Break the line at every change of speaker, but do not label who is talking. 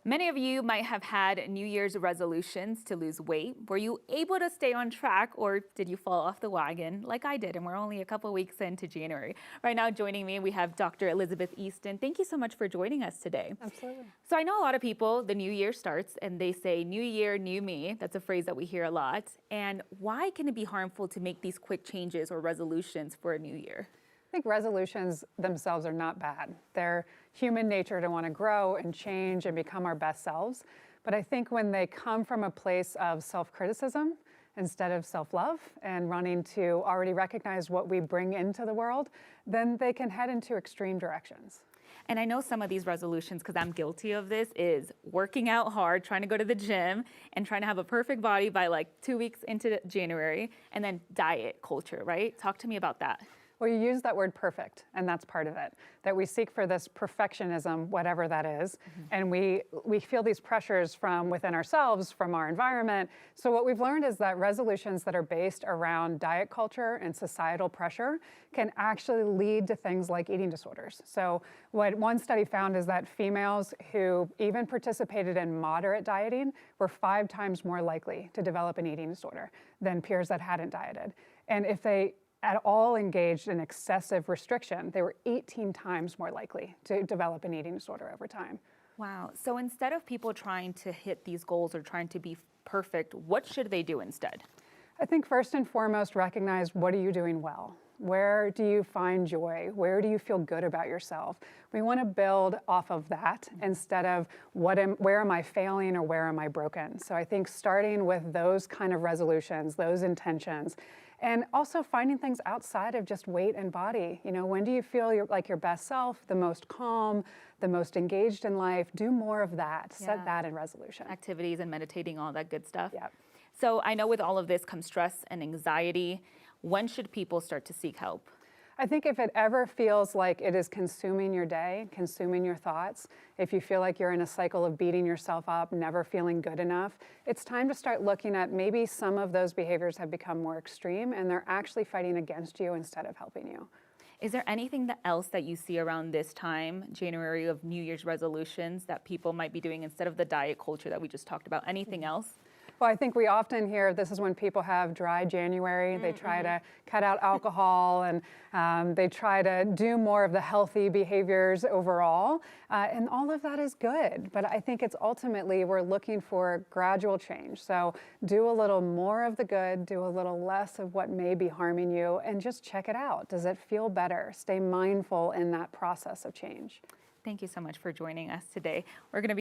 Many of you might have had New Year's resolutions to lose weight. Were you able to stay on track, or did you fall off the wagon like I did? And we're only a couple weeks into January. Right now joining me, we have Dr. Elizabeth Easton. Thank you so much for joining us today.
Absolutely.
So I know a lot of people, the new year starts and they say, new year, new me. That's a phrase that we hear a lot. And why can it be harmful to make these quick changes or resolutions for a new year?
I think resolutions themselves are not bad. They're human nature to want to grow and change and become our best selves. But I think when they come from a place of self-criticism instead of self-love and running to already recognize what we bring into the world, then they can head into extreme directions.
And I know some of these resolutions, because I'm guilty of this, is working out hard, trying to go to the gym, and trying to have a perfect body by like 2 weeks into January, and then diet culture, right? Talk to me about that.
Well, you use that word perfect, and that's part of it, that we seek for this perfectionism, whatever that is, and we feel these pressures from within ourselves, from our environment. So what we've learned is that resolutions that are based around diet culture and societal pressure can actually lead to things like eating disorders. So what one study found is that females who even participated in moderate dieting were 5 times more likely to develop an eating disorder than peers that hadn't dieted. And if they at all engaged in excessive restriction, they were 18 times more likely to develop an eating disorder over time.
Wow. So instead of people trying to hit these goals or trying to be perfect, what should they do instead?
I think first and foremost, recognize, what are you doing well? Where do you find joy? Where do you feel good about yourself? We want to build off of that instead of where am I failing or where am I broken? So I think starting with those kind of resolutions, those intentions, and also finding things outside of just weight and body. You know, when do you feel like your best self, the most calm, the most engaged in life? Do more of that.
Yeah.
Set that in resolution.
Activities and meditating, all that good stuff.
Yeah.
So I know with all of this comes stress and anxiety. When should people start to seek help?
I think if it ever feels like it is consuming your day, consuming your thoughts, if you feel like you're in a cycle of beating yourself up, never feeling good enough, it's time to start looking at maybe some of those behaviors have become more extreme and they're actually fighting against you instead of helping you.
Is there anything else that you see around this time, January, of New Year's resolutions that people might be doing instead of the diet culture that we just talked about? Anything else?
Well, I think we often hear this is when people have dry January. They try to cut out alcohol and they try to do more of the healthy behaviors overall. And all of that is good. But I think it's ultimately we're looking for gradual change. So do a little more of the good, do a little less of what may be harming you, and just check it out. Does it feel better? Stay mindful in that process of change.
Thank you so much for joining us today. We're going to be